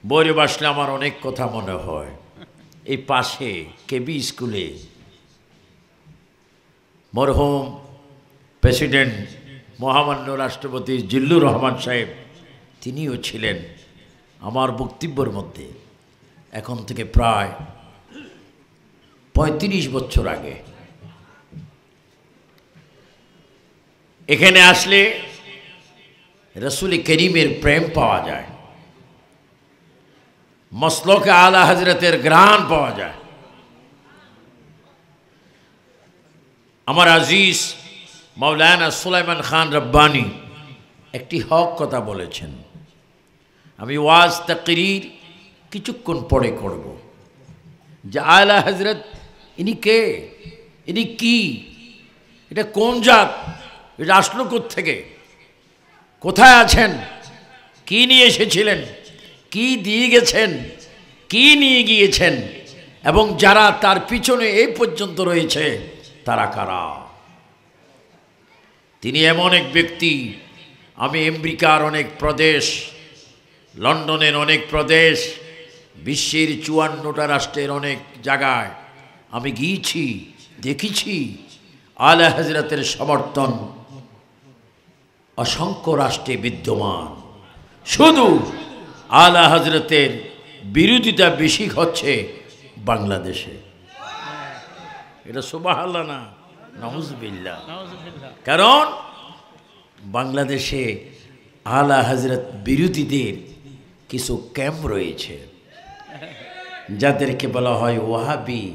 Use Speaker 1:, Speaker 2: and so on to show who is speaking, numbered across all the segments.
Speaker 1: বইরে বসলে আমার অনেক কথা মনে হয়। এই পাশে কেবি স্কুলে মরহুম প্রেসিডেন্ট মহামান্য রাষ্ট্রপতি জিল্লুর রহমান সাহেব তিনিও ছিলেন আমার বক্তব্যের মধ্যে, এখন থেকে প্রায় ৩৫ বছর আগে। এখানে আসলে রসুল করিমের প্রেম পাওয়া যায়, মসলকে আলা হজরতের গ্রাণ পাওয়া যায়। আমার আজিজ মাওলানা সুলাইমান খান রব্বানী একটি হক কথা বলেছেন, আমি ওয়াজ তাকরীর কিছুক্ষণ পরে করব, যে আলা হজরত ইনি কে, ইনি কি, এটা কোন জাত, এটা আসলো কোত্থেকে, কোথায় আছেন, কি নিয়ে এসেছিলেন, কি দিয়ে গেছেন, কি নিয়ে গিয়েছেন, এবং যারা তার পিছনে এই পর্যন্ত রয়েছে তারা কারা। তিনি এমন এক ব্যক্তি, আমি আমেরিকার অনেক প্রদেশ, লন্ডনের অনেক প্রদেশ, বিশ্বের ৫৪টা রাষ্ট্রের অনেক জায়গায় আমি গিয়েছি, দেখেছি আলা হজরতের সমর্থন অসংখ্য রাষ্ট্রে বিদ্যমান। শুধু আলা হজরতের বিরোধিতা বেশি হচ্ছে বাংলাদেশে। এটা সুবহানাল্লাহ না, নাউজুবিল্লাহ। কারণ বাংলাদেশে আলা হজরত বিরোধীদের কিছু ক্যাম্প রয়েছে, যাদেরকে বলা হয় ওয়াহাবি,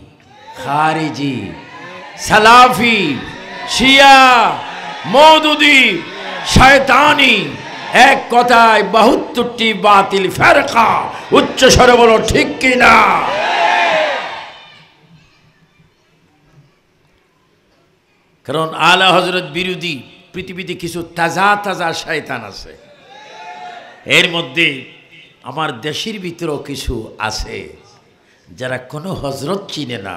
Speaker 1: খারিজি, সালাফি, শিয়া, মওদুদি, শয়তানি, এক কথায় ৭২টি বাতিল ফেরকা। উচ্চ স্বরে বলো ঠিক কিনা। কারণ আলা হজরত বিরোধী পৃথিবীতে কিছু তাজা তাজা শয়তান আছে, এর মধ্যে আমার দেশের ভিতরেও কিছু আছে যারা কোনো হজরত চিনে না,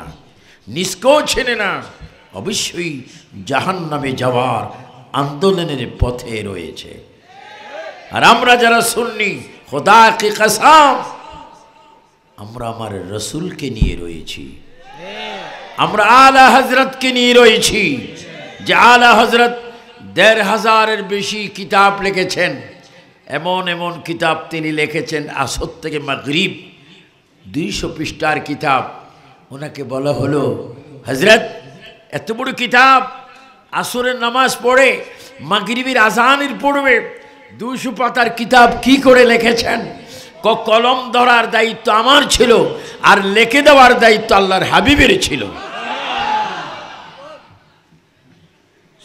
Speaker 1: নিষ্কও চেনে না, অবশ্যই জাহান্নামে যাওয়ার আন্দোলনের পথে রয়েছে। আর আমরা যারা সুন্নি, খোদা কি কসম, আমরা আমার রসুলকে নিয়ে রয়েছি, আমরা আলা হজরতকে নিয়ে রয়েছি। যে আলা হজরত ১৫০০-এর বেশি কিতাব লিখেছেন, এমন এমন কিতাব তিনি লিখেছেন আসর থেকে মাগরিব, ২০০ পৃষ্ঠার কিতাব। ওনাকে বলা হলো, হজরত এত বড় কিতাব, আসরের নামাজ পড়ে মাগরিবের আজানের পড়বে, ২০০ পাতার কিতাব কি করে লিখেছেন? কলম ধরার দায়িত্ব আমার ছিল, আর লিখে দেওয়ার দায়িত্ব আল্লাহর হাবিবের ছিল।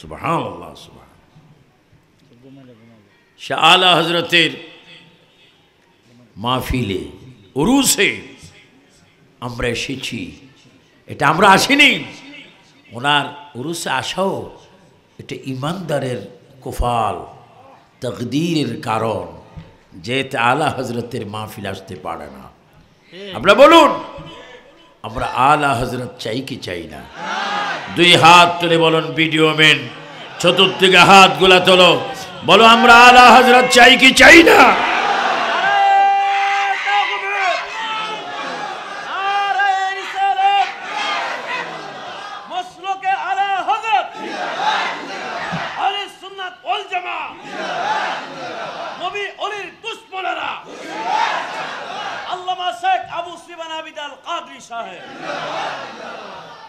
Speaker 1: সুবহানাল্লাহ, সুবহানাল্লাহ। শাহ আলা হজরতের মাহফিলে, উরুসে আমরা এসেছি, এটা আমরা আসিনি। ওনার উরুসে আসাও এটা ইমানদারের কোফাল, তকদীরের কারণ, যে আলা হজরতের মাহফিল আসতে পারে না। আমরা বলুন, আমরা আলা হজরত চাই কি চাই না? দুই হাত তুলে বলুন, ভিডিও ম্যান চতুর্দিকে হাত গুলা তোলো, বলো আমরা আলা হজরত চাই কি চাই না?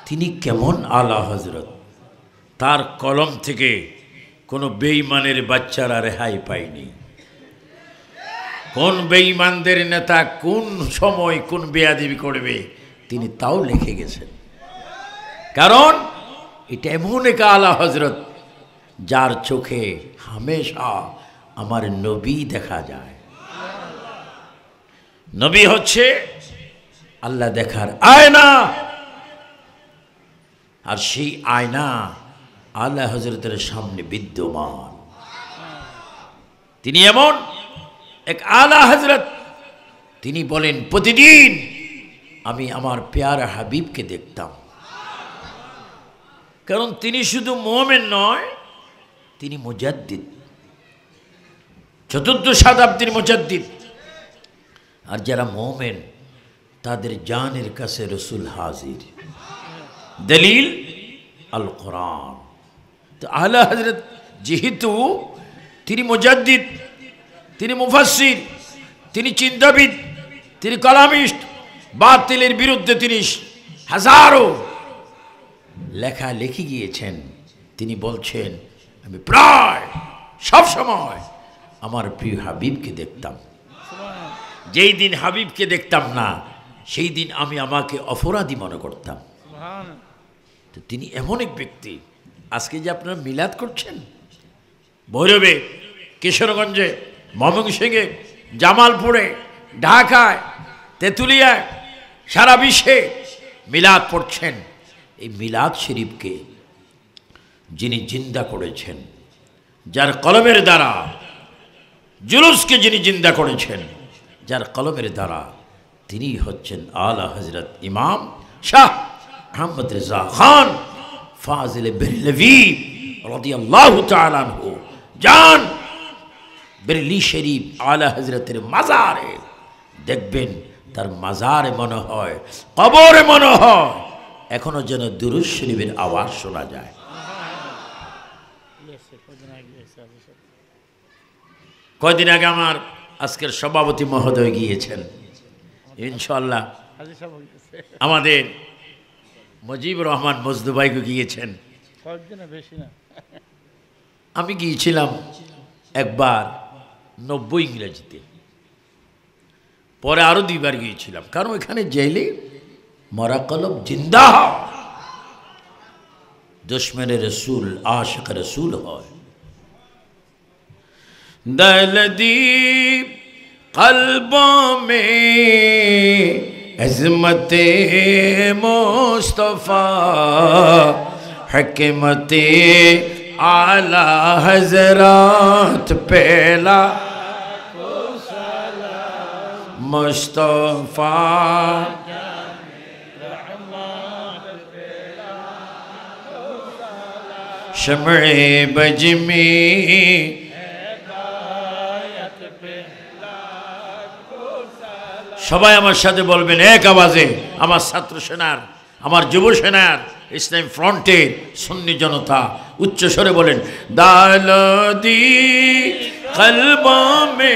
Speaker 1: তিনি কেমন আলা হজরত? তার কলম থেকে কোনো বেঈমানের বাচ্চারা রেহাই পায়নি। কোন বেঈমানদের নেতা কোন সময় কোন বেয়াদবি করবে তিনি তাও লিখে গেছেন। কারণ এটা এমন এক আলা হজরত যার চোখে হামেশা আমার নবী দেখা যায়। নবী হচ্ছে আল্লাহ দেখার আয়না, আর সেই আয়না আলা হজরতের সামনে বিদ্যমান। তিনি এমন এক আলা হজরত, তিনি বলেন প্রতিদিন আমি আমার পেয়ারা হাবিবকে দেখতাম। কারণ তিনি শুধু মুমিন নয়, তিনি মুজাদ্দিদ, চতুর্থ শতাব্দীর মুজাদ্দিদ। আর যারা মোমেন তাদের জানের কাছে রসুল হাজির। দলিল আল কোরআন। তো আলা হযরত যেহেতু তিনি মুজাদ্দিদ, তিনি মুফাসসির, তিনি চিন্তাবিদ, তিনি কালামিস্ট, বাতিলের বিরুদ্ধে তিনি হাজারো লেখা লিখে গিয়েছেন। তিনি বলছেন আমি প্রায় সব সময় আমার প্রিয় হাবিবকে দেখতাম, যেই দিন হাবিবকে দেখতাম না সেই দিন আমি আমাকে অপরাধী মনে করতাম। তো তিনি এমন এক ব্যক্তি। আজকে যে আপনারা মিলাদ করছেন ভৈরবে, কিশোরগঞ্জে, ময়মনসিংহে, জামালপুরে, ঢাকায়, তেঁতুলিয়ায়, সারা বিশ্বে মিলাদ পড়ছেন। এই মিলাদ শরীফকে যিনি জিন্দা করেছেন, যার কলমের দ্বারা জুলুসকে যিনি জিন্দা করেছেন, যার কলমের দ্বারা তিনি হচ্ছেন আলা হযরত ইমাম শাহ আহমদ রেজা খান ফাজিল বেরলভী রাদিয়াল্লাহু তাআলা আনহু। যান বেরলি শরীফ আলা হযরতের মাজারে, দেখবেন তার মাজারে মনে হয়, কবরে মনে হয় এখনো যেন দুরূদ শরীফের আওয়াজ শোনা যায়। কয়দিন আগে আমার আজকের সভাপতি মহোদয় গিয়েছেন, ইনশাআল্লাহ আমাদের মুজিবুর রহমান মজদু ভাইকে গিয়েছেন। আমি গিয়েছিলাম একবার 90 ইংরেজিতে, পরে আরো 2 বার গিয়েছিলাম, কারণ এখানে জেলে মরা কলব জিন্দা হয়, দুশ্মনে রসুল আশিক রসুল হয়। दलदी कल्बों में अज़मते मुस्तफ़ा हकमते आला हज़रात पहला मुस्तफ़ा शम्ए बज में সবাই আমার সাথে বলবেন এক আওয়াজে, আমার ছাত্র সেনার, আমার যুব সেনার, ইসলাম ফ্রন্টের সুন্নি জনতা উচ্চ স্বরে বলেন দালদি কলবো মে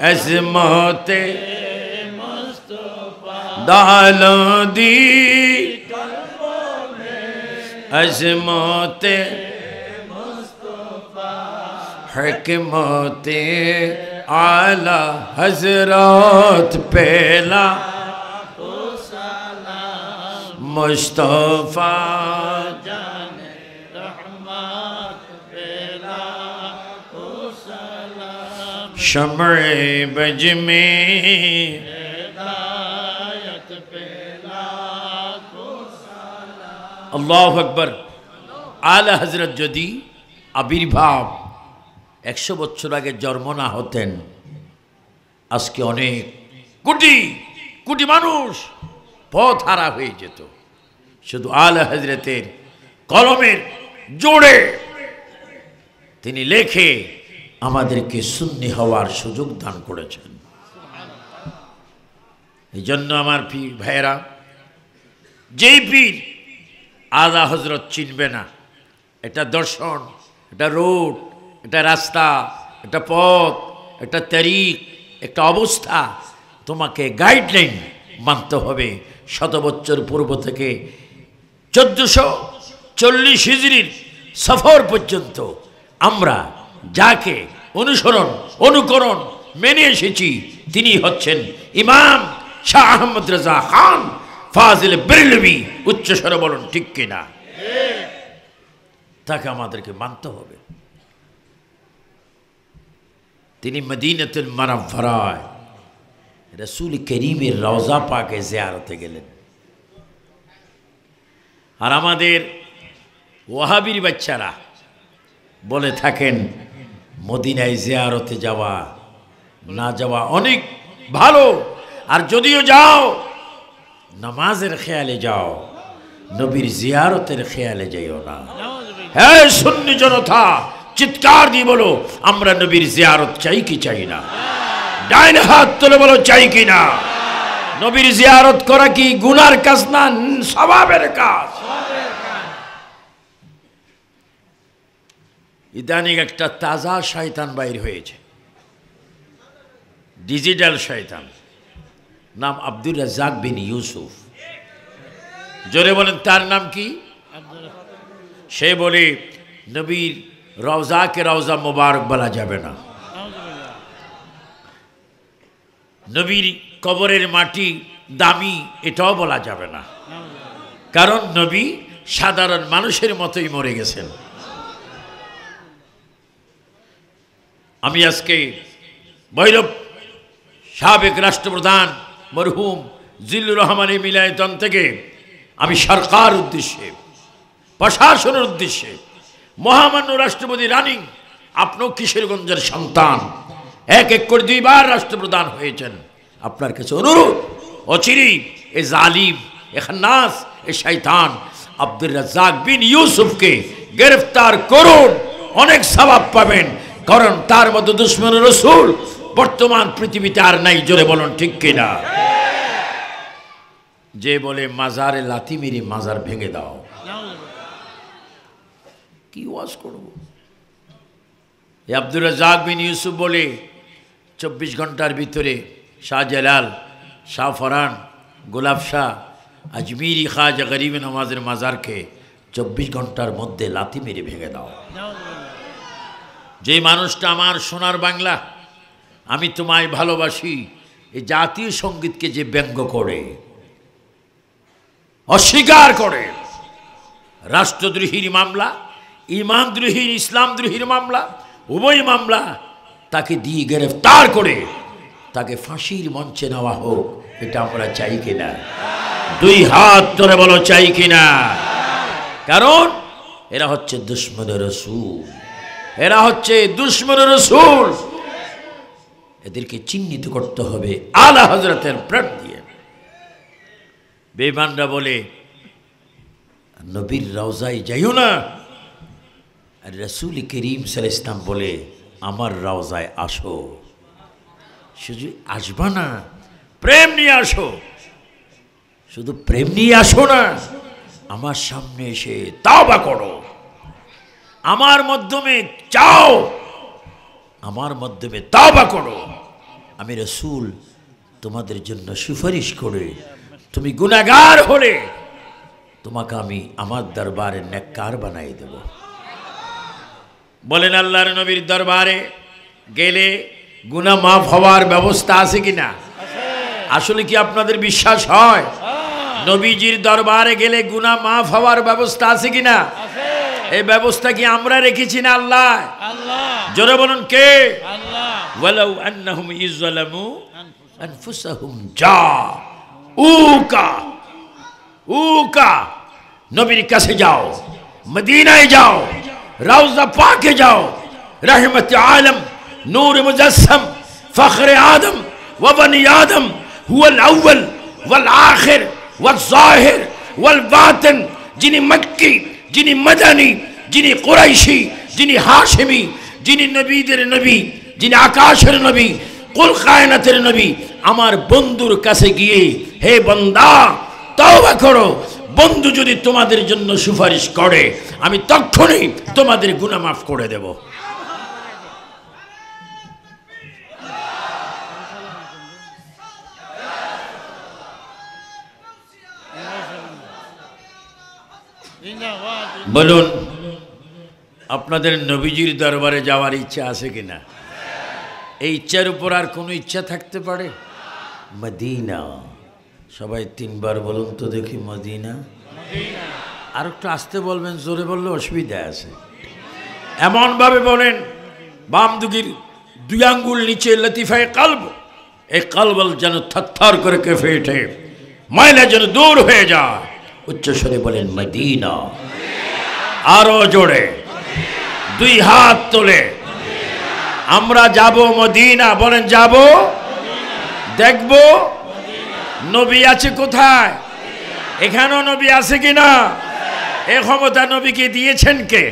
Speaker 1: আজমতে মুস্তাফা, দালদি কলবো মে আজমতে মুস্তাফা হিকমতে आला हजरत पहला मुस्तफा जाने रहमत पहला शम्ए बज में हिदायत पहला। अल्लाहु अकबर। आला हजरत যদি আবির্ভাব 100 বছর আগে জন্ম না হতেন, আজকে অনেক কোটি কোটি মানুষ পথ হারা হয়ে যেত। শুধু আলা হযরতের কলমের জোরে তিনি লেখে আমাদেরকে সুন্নি হওয়ার সুযোগ দান করেছেন। এই জন্য আমার পীর ভাইয়েরা, যেই পীর আলা হযরত চিনবে না, এটা দর্শন, এটা রোড, এটা রাস্তা, একটা পথ, একটা তারিখ, একটা অবস্থা, তোমাকে গাইডলাইন মানতে হবে। 100 বছর পূর্ব থেকে 1440 হিজরির সফর পর্যন্ত আমরা যাকে অনুসরণ অনুকরণ মেনে এসেছি তিনি হচ্ছেন ইমাম শাহ আহমদ রেজা খান ফাজিল বেরলভী। উচ্চস্বরে বলুন ঠিক কিনা? তাকে আমাদেরকে মানতে হবে। তিনি মদিনাতুল মুনাওয়ারায় রাসূল করিমের রওজা পাকে জিয়ারতে গেলেন। আর আমাদের ওয়াহাবির বাচ্চারা বলে থাকেন মদিনায় জিয়ারতে যাওয়া না যাওয়া অনেক ভালো, আর যদিও যাও নামাজের খেয়ালে যাও, নবীর জিয়ারতের খেয়ালে যাইও না। হ্যাঁ সুন্নি জনতা চিৎকার দিয়ে বলো আমরা নবীর জিয়ারত চাই কি চাই না? ডাইন হাত তুলে বলো চাই কিনা। নবীর জিয়ারত করা কি গুনার কাজ না সওয়াবের কাজ? ইদানিং একটা তাজা শয়তান বাইর হয়েছে, ডিজিটাল শয়তান, নাম আব্দুর রাজ্জাক বিন ইউসুফ। জোরে বলেন তার নাম কি? সে বলে নবীর রওজাকে রওজা মোবারক বলা যাবে না, নবীর কবরের মাটি দামি এটাও বলা যাবে না, কারণ নবী সাধারণ মানুষের মতোই মরে গেছেন। আমি আজকে ভৈরব সাবেক রাষ্ট্রপ্রধান মরহুম জিল্লুর রহমানের মিলায়তন থেকে আমি সরকার উদ্দেশ্যে, প্রশাসনের উদ্দেশ্যে, মহামান্য রাষ্ট্রপতি রানিং, আপনিও কিশোরগঞ্জের সন্তান, এক করে 2 বার রাষ্ট্রপ্রধান হয়েছেন, আপনার কাছে অনুরোধ, অচিরেই এ জালিম, এ খান্নাস, এ শয়তান আব্দুর রাজ্জাক বিন ইউসুফকে গ্রেফতার করুন, অনেক সওয়াব পাবেন, কারণ তার মতো দুশমন রাসূল বর্তমান পৃথিবীতে আর নাই। জোরে বলুন ঠিক কিনা। যে বলে মাজারে লাথি মেরে মাজার ভেঙে দাও, কি ওয়াজ করব? আব্দুর রাজ্জাক বিন ইউসুফ বলে 24 ঘন্টার ভিতরে শাহজালাল, শাহ ফরান, গোলাপ শাহ, আজমিরি খাজা গরিব নওয়াজের মাজারকে 24 ঘন্টার মধ্যে লাথি মেরে ভেঙে দাও। যে মানুষটা আমার সোনার বাংলা, আমি তোমায় ভালোবাসি, এই জাতীয় সঙ্গীতকে যে ব্যঙ্গ করে, অস্বীকার করে, রাষ্ট্রদ্রোহীর মামলা, ইমানদ্রোহীর, ইসলামদ্রোহীর মামলা, উভয় মামলা, তাকে দিয়ে গ্রেফতার করে তাকে ফাঁসির মঞ্চে নেওয়া হোক, এটা আমরা চাই কিনা? 2 হাত ধরে বলো চাই কিনা। কারণ এরা হচ্ছে দুশমনের রাসূল, এরা হচ্ছে দুশমনের রাসূল, এদেরকে চিহ্নিত করতে হবে আলা হযরতের প্রেম দিয়ে। বেঈমানরা বলে নবীর রওজায় যাইও না, আর রাসূল করিম সাল্লাল্লাহু আলাইহি ওয়াসাল্লাম বলে আমার রওজায় আসো। শুধু আসবা না, প্রেম নিয়ে আসো, শুধু প্রেম নিয়ে আসো না, আমার সামনে এসে তাওবা করো, আমার মাধ্যমে চাও, আমার মাধ্যমে তাওবা করো, আমি রাসূল তোমাদের জন্য সুপারিশ করে, তুমি গুনাহগার হলে তোমাকে আমি আমার দরবারে নেককার বানাই দেব। বলেন আল্লাহর নবীর দরবারে গেলে গুনাহ মাফ হওয়ার ব্যবস্থা আছে কিনা? আসলে কি আপনাদের বিশ্বাস হয় নবীজির দরবারে গেলে গুনাহ মাফ হওয়ার ব্যবস্থা আছে কিনা? এই ব্যবস্থা কি আমরা রেখেছি না আল্লাহ? জোরে বলুন কে? ওয়ালাউ আন্নাহুম ইযলামু আনফুসাহুম উকা নবীর কাছে যাও, মদিনায় যাও, রওজা পাকে যাও, রহমত আলম, নূর মুজাসসম, ফখর আদম ওয়া বনি আদম, হুয়াল আউয়াল ওয়াল আখির ওয়াল যাহির ওয়াল বাতিন, যিনি মক্কি, যিনি মদনী, যিনি কুরাইশি, যিনি হাশিমি, যিনি নবীদের নবী, যিনি আকাশের নবী, কুল কায়নাতের নবী, আমার বন্ধুর কাছে গিয়ে হে বান্দা তওবা করো, বন্ধু যদি তোমাদের জন্য সুপারিশ করে আমি তখনই তোমাদের গুনাহ মাফ করে দেব। বলুন আপনাদের নবীজির দরবারে যাওয়ার ইচ্ছা আছে কিনা? এই ইচ্ছার উপর আর কোনো ইচ্ছা থাকতে পারে? মদিনা, সবাই 3 বার বলুন তো দেখি, মদিনা। আর একটু আসতে বলবেন, জোরে বললে অসুবিধা আছে। এমনভাবে বলেন বাম দুগির 2 আঙ্গুল নিচে লতিফায়ে কলব, এই কলব যেন থরথর করে কেঁপে ওঠে, ময়লা যেন দূর হয়ে যায়। উচ্চস্বরে বলেন মদিনা, আরো জোরে, 2 হাত তোলে, আমরা যাব মদিনা। বলেন যাব, দেখব নবী আছে কোথায়? এখানেও নবী আছে কিনা? এ ক্ষমতা নবীকে দিয়েছেন কে?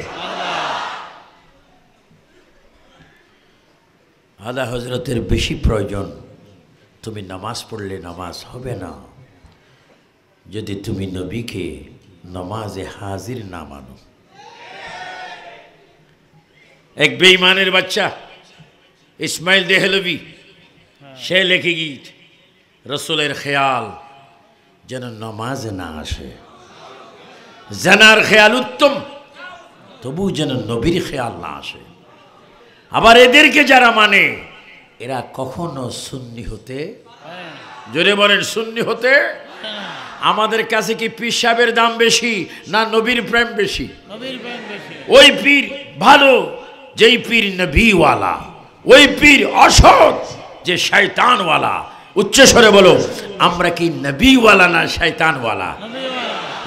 Speaker 1: আলা হজরতের বেশি প্রয়োজন। তুমি নামাজ পড়লে নামাজ হবে না যদি তুমি নবীকে নামাজে হাজির না মানো। এক বেঈমানের বাচ্চা ইসমাইল দেহলভি সে লেখে গীত রসুলের খেয়াল যেন নামাজে না আসে। জানার খেয়াল উত্তম, তবু যেন নবীর খেয়াল না আসে। আবার এদেরকে যারা মানে এরা কখনো সুন্নি হতে, জোরে বলেন সুন্নি হতে। আমাদের কাছে কি পীর সাহেবের দাম বেশি না নবীর প্রেম বেশি? ওই পীর ভালো যেই পীর নবীওয়ালা, ওই পীর অসৎ যে শয়তানওয়ালা। উচ্চস্বরে বলো, আমরা কি নবীওয়ালা না শয়তানওয়ালা?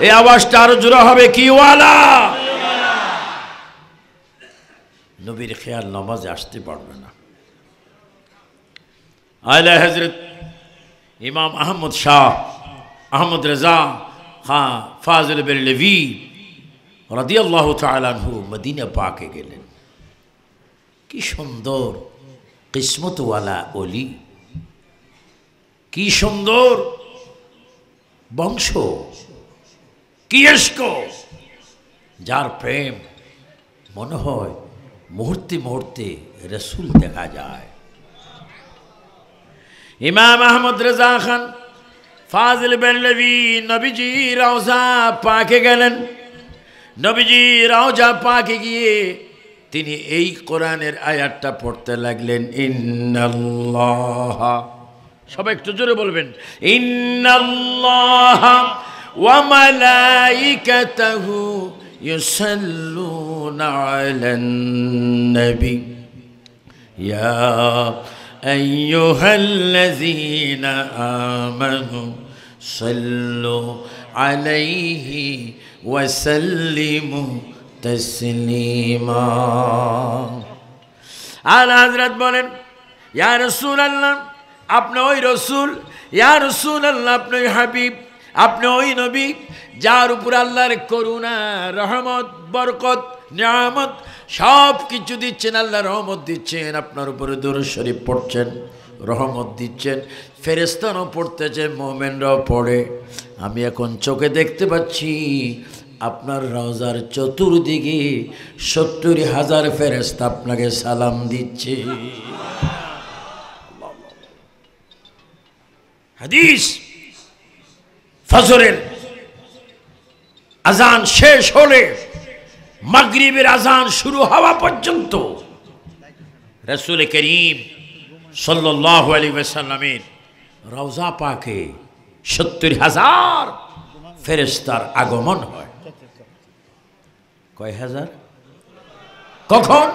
Speaker 1: এই আওয়াজটা আরো জোরে হবে, কি ওয়ালা? নবীর খেয়াল নামাজে আসতে পারবে না। আলা হযরত ইমাম আহমদ শাহ আহমদ রেজা খাঁ ফাজিল বেরলভি রাদিয়াল্লাহু তাআলা আনহু মদিনা পাকে গেলেন। কি সুন্দর কিসমতওয়ালা ওলি, কি সুন্দর বংশ, কি ইশক, যার প্রেম মনে হয় মুহূর্তে মুহূর্তে রসুল দেখা যায়। ইমাম আহমদ রেজা খান ফাজিল বেরলভি নবীজি রওজা পাকে গেলেন। নবীজি রওজা পাকে গিয়ে তিনি এই কোরআনের আয়াতটা পড়তে লাগলেন, ইন্নাল্লাহ, সবাই একটু জোরে বলবেন, ইন্নাল্লাহ ওয়া মালাইকাতাহু ইউসাল্লুনা আলান নবী ইয়া আইয়ুহাল্লাযীনা আমানু সাল্লু আলাইহি ওয়া সাল্লিমু তাসলিমা। আলা হযরত বলেন, ইয়া রাসূলুল্লাহ, আপনি ওই রসুল, ইয়া রাসূলুল্লাহ, আপনি ওই হাবিব, আপনি ওই নবী যার উপর আল্লাহর করুণা, রহমত, বরকত, নিয়ামত সব কিছু দিচ্ছেন। আল্লাহ রহমত দিচ্ছেন, আপনার উপরে দুরূদ শরীফ পড়ছেন, রহমত দিচ্ছেন, ফেরেশতাও পড়তেছেন, মুমিনরাও পড়ে। আমি এখন চোখে দেখতে পাচ্ছি আপনার রওজার চতুর্দিকে ৭০,০০০ ফেরেশতা আপনাকে সালাম দিচ্ছে। হাদিস, ফজরের আজান শেষ হলে মাগরিবের আজান শুরু হওয়া পর্যন্ত রাসূল করিম সাল্লাল্লাহু আলাইহি ওয়াসাল্লামের রওজা পাকে ৭০,০০০ ফেরেশতার আগমন হয়। কয় হাজার? কখন?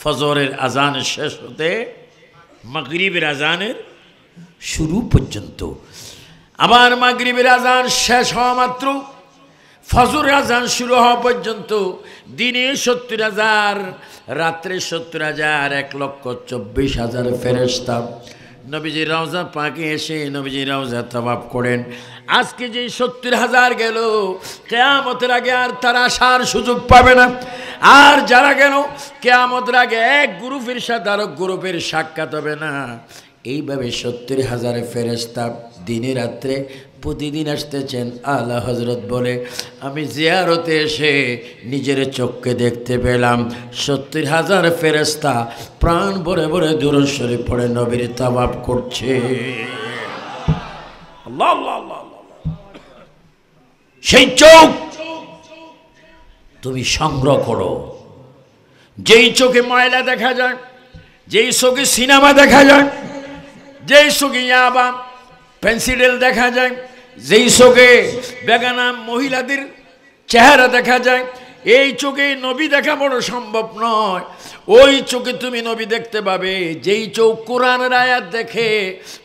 Speaker 1: ফজরের আজান শেষ হতে মাগরিবের আজানের শুরু পর্যন্ত। আবার মাগরিবের আজান শেষ হওয়া মাত্র ফজরের আজান শুরু হওয়া পর্যন্ত দিনে ৭০,০০০, রাত্রে ৭০,০০০, ১,২৪,০০০ ফেরেশতা নবীজি রওজা পাকে এসে নবীজি রওজা তাওয়াফ করেন। আজকে যে ৭০,০০০ গেল, কিয়ামতের আগে আর তারা আসার সুযোগ পাবে না। আর যারা গেল কিয়ামতের আগে এক গ্রুপের সাথে আরেক গ্রুপের সাক্ষাৎ হবে না। এইভাবে ৭০,০০০ ফেরেশতা দিনে রাত্রে প্রতিদিন আসতেছেন। আলা হযরত বলে, আমি জিয়ারতে এসে নিজের চোখকে দেখতে পেলাম ৭০,০০০ ফেরেশতা প্রাণ ভরে ভরে দুরূদ শরীফ পড়ে নবীর তাওয়াফ করছে। আল্লাহ আল্লাহ আল্লাহ। সেই চোখ তুমি সংগ্রহ করো। যেই চোখে ময়লা দেখা যায়, যেই চোখে সিনেমা দেখা যায়, যেই চোখে ইয়াবা পেন্সিডেল দেখা যায়, যেই চোখে বেগানা মহিলাদের চেহারা দেখা যায়, এই চোখে নবী দেখা বড় সম্ভব নয়। ওই চোখে তুমি নবী দেখতে পাবে যেই চোখ কোরআনের আয়াত দেখে,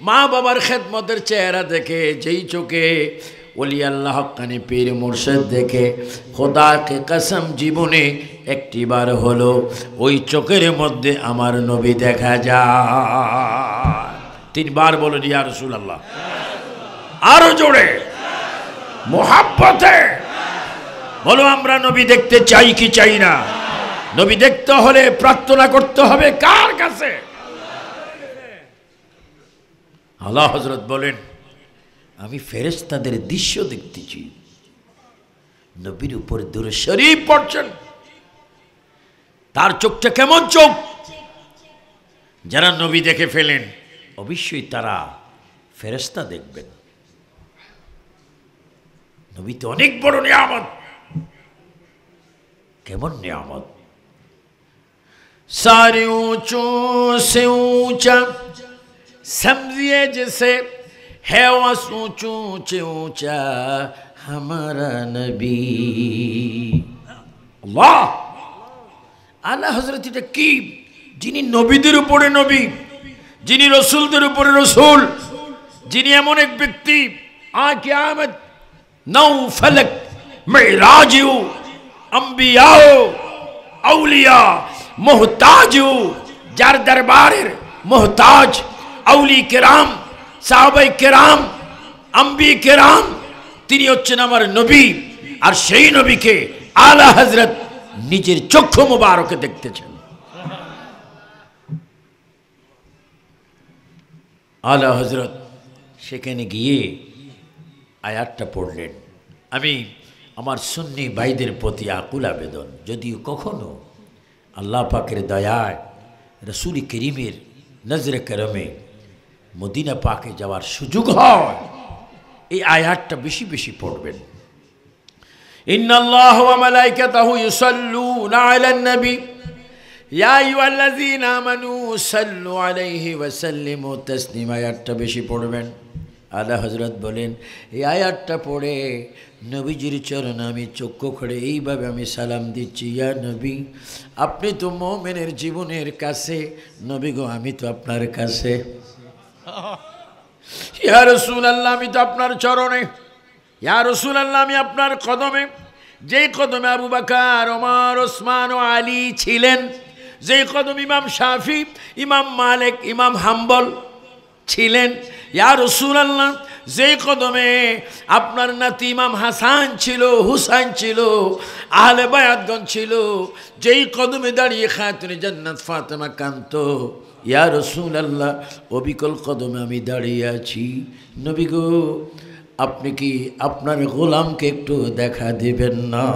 Speaker 1: মা বাবার খেদমতের চেহারা দেখে, যেই চোখে ওলি আল্লাহ হক্কানি পীর মুর্শিদ দেখে। খোদাকে কসম, জীবনে একটিবার হলো ওই চোখের মধ্যে আমার নবী দেখা যায়। ৩ বার বলুন ইয়া রাসূলুল্লাহ, আরো জোরে মোহাব্বতে বলো, আমরা নবী দেখতে চাই কি চাই না? নবী দেখতে হলে প্রার্থনা করতে হবে কার কাছে? আলা হযরত বলেন, আমি ফেরেশতাদের দৃশ্য দেখতেছি, নবীর উপর দরুদ শরীফ পড়ছেন। তার চোখটা কেমন চোখ? যারা নবী দেখে ফেলেন অবশ্যই তারা ফেরেশতা দেখবেন। নবী তো অনেক বড় নিয়ামত। কেমন নিয়ামত? सारे ऊंचों से ऊंचा समझिए जैसे है वो ऊंचे ऊंचा हमारा नबी। अल्लाह आला हजरत এটা কি? যিনি নবীদের উপরে নবী, যিনি রসুলদের উপরে রসুল, যিনি এমন এক ব্যক্তি কিয়ামত নৌ ফলক মেরাজু আম্বিয়াও আউলিয়া मोहताज, जार दरबारेर मोहताज औली केराम साहबाए केराम अम्बी केराम तिनी हच्छेन आमार नबी। और सेई नबीके आला हजरत निजेर चक्षु मुबारके देखतेछेन। आला हजरत सेखाने गिये आयातटा पढ़लेन। आमी आमार सुन्नी भाईदेर प्रति आकुल आवेदन, यदिओ कखनो আল্লাহ পাকের দয়ায় রসুল করিমের নজরে করমে মদিনা পাকে যাওয়ার সুযোগ হয়, এই আয়াতটা বেশি বেশি পড়বেন। ইন্নাল্লাহ ওয়া মালাইকাতাহু ইউসাল্লুনা আলান নবী ইয়া আইয়ুহাল্লাযীনা আমানু সাল্লু আলাইহি ওয়া সাল্লিমু তাসলিমা। আয়াতটা বেশি পড়বেন। আলা হযরত বলেন, এই আয়াতটা পড়ে নবীজির চরণে আমি চক্ষু খুলে এইভাবে আমি সালাম দিচ্ছি, ইয়া নবী আপনি তো মুমিনের জীবনের কাছে, নবী গো আমি তো আপনার কাছে। ইয়া রাসূলুল্লাহ আমি তো আপনার চরণে, ইয়া রাসূলুল্লাহ আমি আপনার কদমে। যেই কদমে আবু বকর, ওমর, ওসমান ও আলী ছিলেন, যেই কদম ইমাম শাফি, ইমাম মালিক, ইমাম হাম্বল ছিলেন, ইয়া রাসূলুল্লাহ যেই কদমে আপনার নাতি ইমাম হাসান ছিল, হুসাইন ছিল, আহলে বায়াতগণ ছিল, যেই কদমে দাঁড়িয়ে খাতুনে জান্নাত ফাতেমা কাঁদতো, ইয়া রাসূলুল্লাহ অবিকল কদমে আমি দাঁড়িয়ে আছি। নবী গো আপনি কি আপনার গোলামকে একটু দেখা দিবেন না?